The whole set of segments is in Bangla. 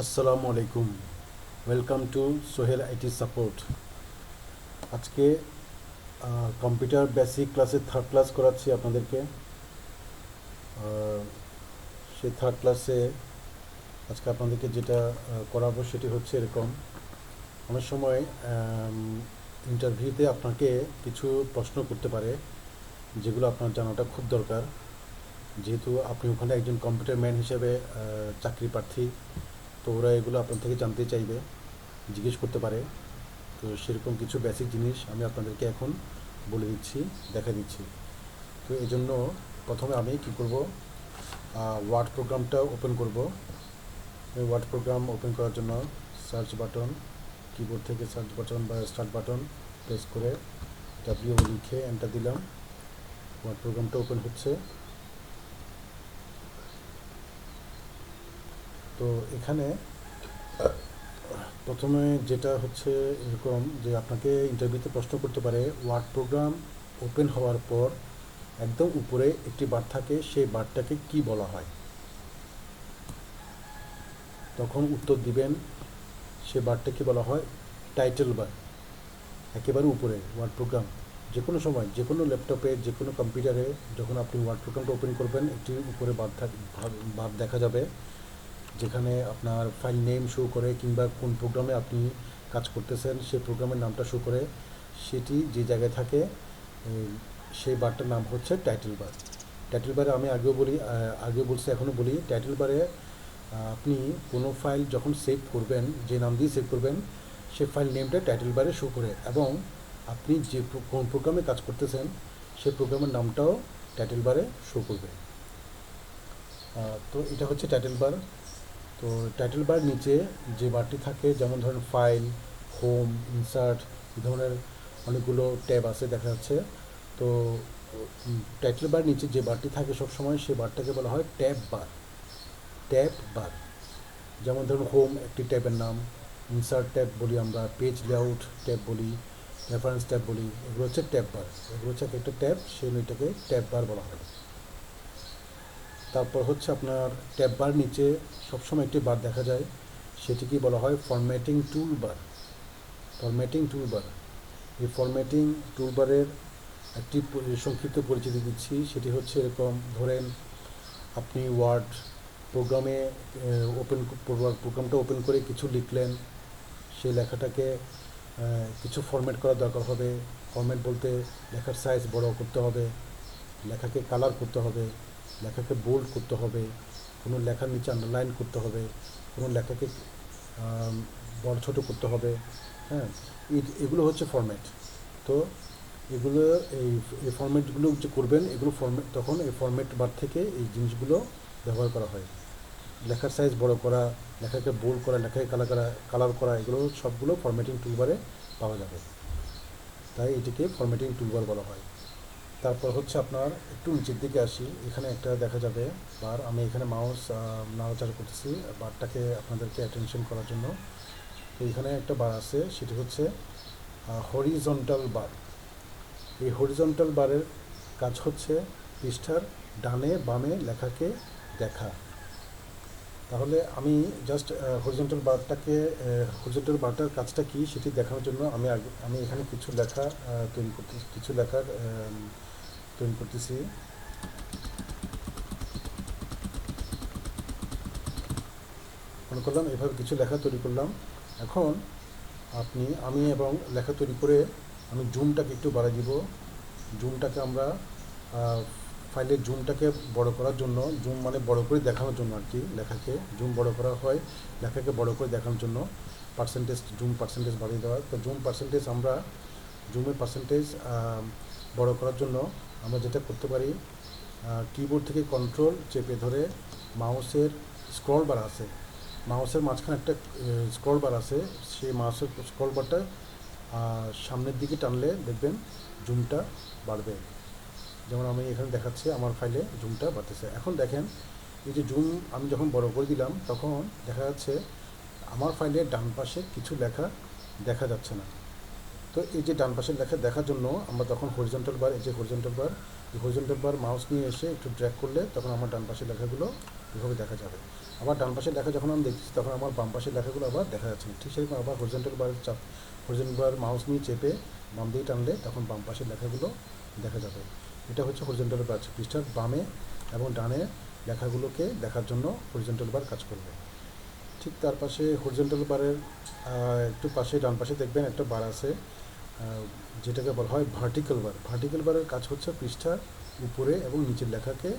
আসসালামু আলাইকুম। Welcome to Sohel IT support. আজকে কম্পিউটার বেসিক ক্লাসে থার্ড ক্লাস করাচ্ছি আপনাদেরকে। সেই থার্ড ক্লাসে আজকে আপনাদেরকে যেটা করাবো সেটি হচ্ছে এরকম। অনেক সময় ইন্টারভিউতে আপনাকে কিছু প্রশ্ন করতে পারে, যেগুলো আপনার জানাটা খুব দরকার, যেহেতু আপনি ওখানে একজন কম্পিউটার ম্যান হিসেবে চাকরি প্রার্থী। তো ওরা এগুলো আপনার থেকে জানতে চাইবে, জিজ্ঞেস করতে পারে। তো সেরকম কিছু বেসিক জিনিস আমি আপনাদেরকে এখন বলে দিচ্ছি, দেখা দিচ্ছি। তো এই জন্য প্রথমে আমি কি করব, ওয়ার্ড প্রোগ্রামটা ওপেন করব। ওয়ার্ড প্রোগ্রাম ওপেন করার জন্য সার্চ বাটন, কিবোর্ড থেকে সার্চ বাটন বা স্টার্ট বাটন প্রেস করে ডাব্লিউ লিখে এন্টার দিলাম। ওয়ার্ড প্রোগ্রামটা ওপেন হচ্ছে। তো এখানে প্রথমে যেটা হচ্ছে এরকম যে আপনাকে ইন্টারভিউতে প্রশ্ন করতে পারে, ওয়ার্ড প্রোগ্রাম ওপেন হওয়ার পর একদম উপরে একটি বার থাকে, সেই বারটাকে কি বলা হয়? তখন উত্তর দিবেন, সে বারটাকে বলা হয় টাইটেল বার। একেবারে উপরে ওয়ার্ড প্রোগ্রাম যে কোনো সময়, যে কোনো ল্যাপটপে, যে কোনো কম্পিউটারে যখন আপনি ওয়ার্ড প্রোগ্রামটা ওপেন করবেন, একটি উপরে বার দেখা যাবে, যেখানে আপনার ফাইল নেম শো করে কিংবা কোন প্রোগ্রামে আপনি কাজ করতেছেন সেই প্রোগ্রামের নামটা শো করে। সেটি যে জায়গায় থাকে সেই বারটার নাম হচ্ছে টাইটেল বার। টাইটেল বারে আমি আগেও বলছি, এখনও বলি, টাইটেল বারে আপনি কোনো ফাইল যখন সেভ করবেন, যে নাম দিয়ে সেভ করবেন, সে ফাইল নেমটা টাইটেল বারে শো করে, এবং আপনি যে কোন প্রোগ্রামে কাজ করতেছেন সেই প্রোগ্রামের নামটাও টাইটেল বারে শো করবে। তো এটা হচ্ছে টাইটেল বার। তো টাইটেল বার নিচে যে বারটি থাকে, যেমন ধরেন ফাইল, হোম, ইনসার্ট, এই ধরনের অনেকগুলো ট্যাব আছে দেখা যাচ্ছে। তো টাইটেল বার নিচে যে বারটি থাকে সবসময়, সেই বারটাকে বলা হয় ট্যাব বার। ট্যাব বার, যেমন ধরুন হোম একটি ট্যাবের নাম, ইনসার্ট ট্যাব বলি আমরা, পেজ লেআউট ট্যাব বলি, রেফারেন্স ট্যাব বলি, এগুলো হচ্ছে ট্যাব বার। এগুলো হচ্ছে একটা ট্যাব, সেই এটাকে ট্যাব বার বলা হয়। তারপর হচ্ছে আপনার ট্যাব বার নিচে সবসময় একটি বার দেখা যায়, সেটিকে বলা হয় ফরম্যাটিং টুল বার। ফরম্যাটিং টুল বার, এই ফরম্যাটিং টুল বারের একটি সংক্ষিপ্ত পরিচিতি দিচ্ছি। সেটি হচ্ছে এরকম: ধরেন আপনি ওয়ার্ড প্রোগ্রামে প্রোগ্রামটা ওপেন করে কিছু লিখলেন, সেই লেখাটাকে কিছু ফরম্যাট করার দরকার হবে। ফরম্যাট বলতে লেখার সাইজ বড় করতে হবে, লেখাকে কালার করতে হবে, লেখাকে বোল্ড করতে হবে, কোনো লেখার নিচে আন্ডারলাইন করতে হবে, কোনো লেখাকে বড় ছোটো করতে হবে। হ্যাঁ, এগুলো হচ্ছে ফরম্যাট। তো এগুলো এই ফরম্যাটগুলো যে করবেন, এগুলো ফরম্যাট, তখন এই ফরম্যাট বার থেকে এই জিনিসগুলো ব্যবহার করা হয়। লেখার সাইজ বড় করা, লেখাকে বোল্ড করা, লেখাকে কালার করা, এগুলো সবগুলো ফরম্যাটিং টুলবারে পাওয়া যাবে। তাই এটিকে ফরম্যাটিং টুলবার বলা হয়। তারপর হচ্ছে আপনার একটু নিচের দিকে আসি, এখানে একটা দেখা যাবে বার। আমি এখানে মাউস নাড়াচাড়া করতেছি বারটাকে আপনাদেরকে অ্যাটেনশন করার জন্য। তো এখানে একটা বার আছে, সেটি হচ্ছে হরিজন্টাল বার। এই হরিজন্টাল বারের কাজ হচ্ছে পৃষ্ঠার ডানে বামে লেখাকে দেখা। তাহলে আমি জাস্ট হরিজন্টাল বারটার কাজটা কি সেটি দেখানোর জন্য আমি এখানে কিছু লেখা কিছু লেখার তৈরি করতেছি। মনে করলাম এভাবে কিছু লেখা তৈরি করলাম। এখন আমি এবং লেখা তৈরি করে আমি জুমটাকে একটু বাড়াই দিব। জুমটাকে আমরা ফাইলের জুমটাকে বড় করার জন্য, জুম মানে বড় করে দেখানোর জন্য আর কি, লেখাকে জুম বড় করা হয় লেখাকে বড় করে দেখানোর জন্য। জুম পার্সেন্টেজ বাড়িয়ে দেওয়া। তো জুমের পার্সেন্টেজ বড় করার জন্য আমরা যেটা করতে পারি, কিবোর্ড থেকে কন্ট্রোল চেপে ধরে মাউসের স্ক্রল বার আছে, মাউসের মাঝখানে একটা স্ক্রল বার আছে, সেই মাউসের স্ক্রল বারটা সামনের দিকে টানলে দেখবেন জুমটা বাড়বে। যেমন আমি এখানে দেখাচ্ছি, আমার ফাইলে জুমটা বাড়তেছে। এখন দেখেন, এই যে জুম আমি যখন বড় করে দিলাম, তখন দেখা যাচ্ছে আমার ফাইলের ডান পাশে কিছু লেখা দেখা যাচ্ছে না। তো এই যে ডান পাশের লেখা দেখার জন্য আমরা তখন হরিজন্টাল বার, এই যে হরিজন্টাল বার, হরিজন্টাল বার মাউস নিয়ে এসে একটু ড্র্যাগ করলে তখন আমার ডান পাশের লেখাগুলো এভাবে দেখা যাবে। আবার ডান পাশের লেখা যখন আমি দেখছি তখন আমার বাম পাশের লেখাগুলো আবার দেখা যাচ্ছে না। ঠিক সেরকম আবার হরিজন্টাল বার মাউস নিয়ে চেপে বাম দিয়ে টানলে তখন বাম পাশের লেখাগুলো দেখা যাবে। এটা হচ্ছে হরিজন্টাল বার, পৃষ্ঠার বামে এবং ডানে লেখাগুলোকে দেখার জন্য হরিজন্টাল বার কাজ করবে। ঠিক তার পাশে হরিজন্টাল বারের একটু পাশে ডান পাশে দেখবেন একটা বার আছে, যেটাকে বলা হয় ভার্টিক্যাল বার। ভার্টিক্যাল বারের কাজ হচ্ছে পৃষ্ঠার উপরে এবং নিচের লেখাকে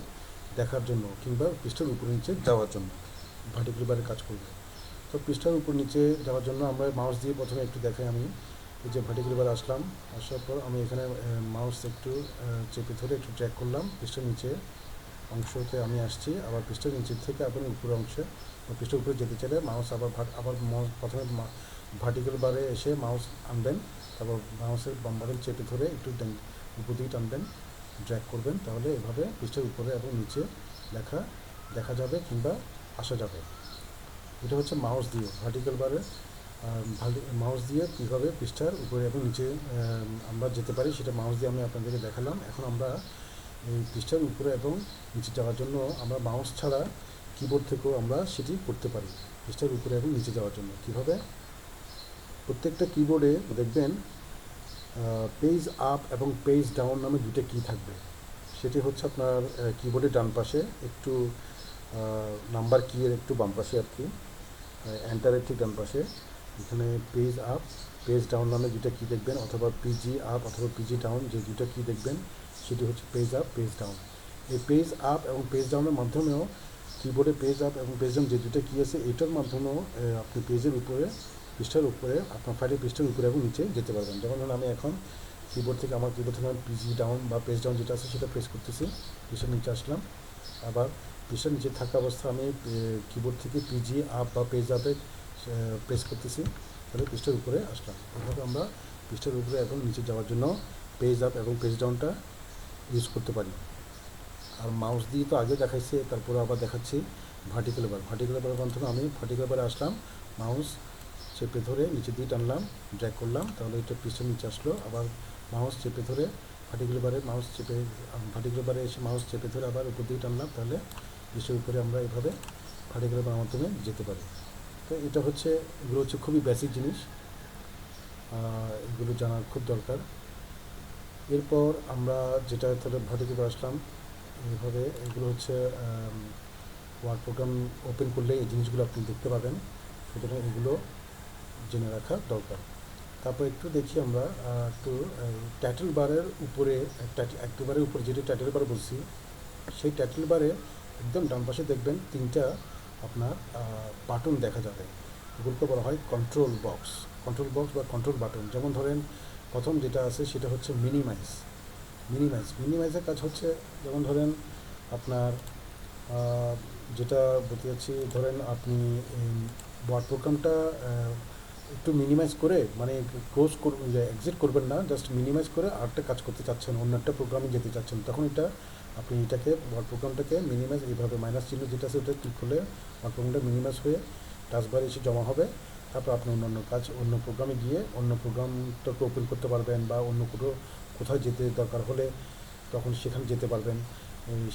দেখার জন্য কিংবা পৃষ্ঠার উপরে নিচে যাওয়ার জন্য ভার্টিক্যাল বারের কাজ করবে। তো পৃষ্ঠার উপর নিচে যাওয়ার জন্য আমরা মাউস দিয়ে প্রথমে একটু দেখাই। আমি এই যে ভার্টিক্যাল বার আসলাম, আসার পর আমি এখানে মাউস একটু চেপে ধরে একটু ট্র্যাক করলাম, পৃষ্ঠার নিচে অংশতে আমি আসছি। আবার পৃষ্ঠার নিচের থেকে আপনি উপরের অংশে পৃষ্ঠার উপরে যেতে চাইলে মাউস আবার প্রথমে ভার্টিক্যাল বারে এসে মাউস আনবেন, তারপর মাউসের বাম বাটন চেপে ধরে একটু উপর দিকে টানবেন, ড্র্যাগ করবেন, তাহলে এভাবে পৃষ্ঠার উপরে এবং নিচে লেখা দেখা যাবে কিংবা আসা যাবে। এটা হচ্ছে মাউস দিয়ে ভার্টিক্যাল বারে মাউস দিয়ে কীভাবে পৃষ্ঠার উপরে এবং নিচে আমরা যেতে পারি সেটা মাউস দিয়ে আমি আপনাদেরকে দেখালাম। এখন আমরা এই পৃষ্ঠার উপরে এবং নিচে যাওয়ার জন্য আমরা মাউস ছাড়া কিবোর্ড থেকেও আমরা সেটি করতে পারি। পৃষ্ঠার উপরে এবং নিচে যাওয়ার জন্য কীভাবে, প্রত্যেকটা কিবোর্ডে দেখবেন পেজ আপ এবং পেজ ডাউন নামে দুটো কি থাকবে। সেটি হচ্ছে আপনার কিবোর্ডের ডান পাশে একটু নাম্বার কি এর একটু বাম পাশে আর কি, এন্টারের ঠিক ডান পাশে এখানে পেজ আপ পেজ ডাউন নামে দুটো কি দেখবেন, অথবা পিজি আপ অথবা পিজি ডাউন, যে দুটো কি দেখবেন সেটি হচ্ছে পেজ আপ পেজ ডাউন। এই পেজ আপ এবং পেজ ডাউনের মাধ্যমেও কিবোর্ডে পেজ আপ এবং পেজ ডাউন যে দুটো কি আছে এটার মাধ্যমেও আপনি পেজের উপরে পৃষ্ঠার উপরে আপনার ফাইলের পৃষ্ঠার উপরে এবং নিচে যেতে পারবেন। যেমন ধরুন আমি এখন কিবোর্ড থেকে আমি পিজি ডাউন বা পেজ ডাউন যেটা আছে সেটা প্রেস করতেছি, পৃষ্ঠার নিচে আসলাম। আবার পৃষ্ঠার নিচে থাকা অবস্থা আমি কিবোর্ড থেকে পিজি আপ বা পেজ আপে প্রেস করতেছি, তাহলে পৃষ্ঠার উপরে আসলাম। এভাবে আমরা পৃষ্ঠার উপরে এবং নিচে যাওয়ার জন্য পেজ আপ এবং পেজ ডাউনটা ইউজ করতে পারি। আর মাউস দিয়ে তো আগে দেখাইছি, তারপরে আবার দেখাচ্ছি ভার্টিক্যাল বার। ভার্টিক্যাল বারের মাধ্যমে আমি ভার্টিক্যাল বারে আসলাম, মাউস চেপে ধরে নিচে দিয়ে টানলাম, ড্র্যাগ করলাম, তাহলে এটা পৃষ্ঠার নিচে আসলো। আবার মাউস চেপে ধরে ভার্টিক্যাল বারে এসে মাউস চেপে ধরে আবার উপর দিয়ে টানলাম, তাহলে পৃষ্ঠার উপরে আমরা এভাবে ভার্টিক্যাল বারের মাধ্যমে যেতে পারি। তো এটা হচ্ছে, এগুলো হচ্ছে খুবই বেসিক জিনিস, এগুলো জানা খুব দরকার। এরপর আমরা যেটা তাহলে ভার্টিক্যাল বার আসলাম, এইভাবে এগুলো হচ্ছে ওয়ার্ড প্রোগ্রাম ওপেন করলে এই জিনিসগুলো আপনি দেখতে পাবেন, সুতরাং এগুলো জেনে রাখা দরকার। তারপর একটু দেখি আমরা একটু টাইটেল বারের উপরে একবারের উপরে যেটা টাইটেল বার বলছি, সেই টাইটেল বারে একদম ডান পাশে দেখবেন তিনটা আপনার বাটন দেখা যাবে, এগুলোকে বলা হয় কন্ট্রোল বক্স বা কন্ট্রোল বাটন। যেমন ধরেন প্রথম যেটা আছে সেটা হচ্ছে মিনিমাইজের কাজ হচ্ছে, যেমন ধরেন আপনার যেটা বলতে যাচ্ছি, ধরেন আপনি ওয়ার্ড প্রোগ্রামটা একটু মিনিমাইজ করে, মানে ক্লোজ করবেন, এক্সিট করবেন না, জাস্ট মিনিমাইজ করে আরেকটা কাজ করতে চাচ্ছেন, অন্য একটা প্রোগ্রামে যেতে চাচ্ছেন, তখন এটা আপনি এটাকে ওয়ার্ড প্রোগ্রামটাকে মিনিমাইজ এইভাবে মাইনাস চিহ্ন যেটা আছে ওটা ক্লিক করলে ওয়ার্ড প্রোগ্রামটা মিনিমাইজ হয়ে টাস্কবারে এসে জমা হবে। তারপর আপনি অন্য প্রোগ্রামে গিয়ে অন্য প্রোগ্রামটাকে ওপেন করতে পারবেন, বা অন্য কোথাও যেতে দরকার হলে তখন সেখানে যেতে পারবেন,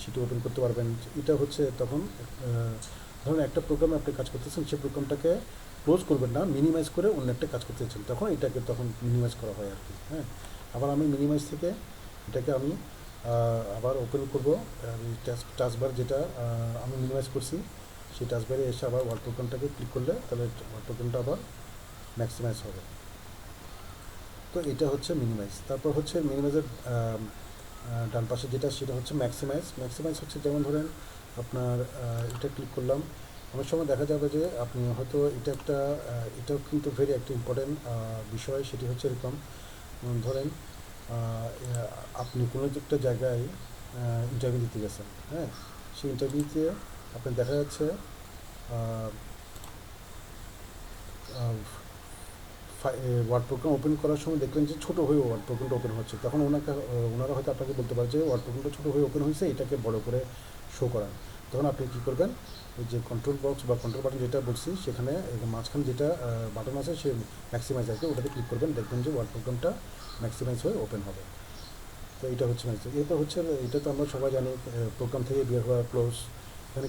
সেটা ওপেন করতে পারবেন। এটা হচ্ছে তখন ধরুন একটা প্রোগ্রামে আপনি কাজ করতেছেন, সেই প্রোগ্রামটাকে ক্লোজ করবেন না, মিনিমাইজ করে অন্য একটা কাজ করতে চাচ্ছেন, তখন এটাকে তখন মিনিমাইজ করা হয় আর কি। হ্যাঁ, আবার আমি মিনিমাইজ থেকে এটাকে আমি আবার ওপেন করবো, টাস্কবার যেটা আমি মিনিমাইজ করছি সেই টাস্কবারে এসে আবার ওয়ার্ড প্রোগ্রামটাকে ক্লিক করলে তাহলে ওয়ার্ড প্রোগ্রামটা আবার ম্যাক্সিমাইজ হবে। তো এটা হচ্ছে মিনিমাইজ। তারপর হচ্ছে মিনিমাইজের ডান পাশে যেটা সেটা হচ্ছে ম্যাক্সিমাইজ হচ্ছে, যেমন ধরেন আপনার এটা ক্লিক করলাম, অনেক সময় দেখা যাবে যে আপনি হয়তো এটাও কিন্তু ভেরি একটা ইম্পর্টেন্ট বিষয়, সেটি হচ্ছে এরকম, ধরেন আপনি কোনো একটা জায়গায় ইন্টারভিউ দিতে গেছেন, হ্যাঁ, সেই ইন্টারভিউতে আপনার দেখা যাচ্ছে ওয়ার্ড প্রোগ্রাম ওপেন করার সময় দেখলেন যে ছোটো হয়ে ওয়ার্ড প্রোগ্রামটা ওপেন হচ্ছে, তখন ওনারা হয়তো আপনাকে বলতে পারে যে ওয়ার্ড প্রোগ্রামটা ছোটো হয়ে ওপেন হয়েছে, এটাকে বড় করে শো করান। তখন আপনি কী করবেন, ওই যে কন্ট্রোল বক্স বা কন্ট্রোল বাটন যেটা বলছি সেখানে মাঝখানে যেটা বাটন আছে সে ম্যাক্সিমাইজ আছে, ওটাতে ক্লিক করবেন, দেখবেন যে ওয়ার্ড প্রোগ্রামটা ম্যাক্সিমাইজ হয়ে ওপেন হবে। তো এটা হচ্ছে ম্যাজিক। এরপর হচ্ছে, এটা তো আমরা সবাই জানি, প্রোগ্রাম থেকে বের হওয়া ক্লোজ, এখানে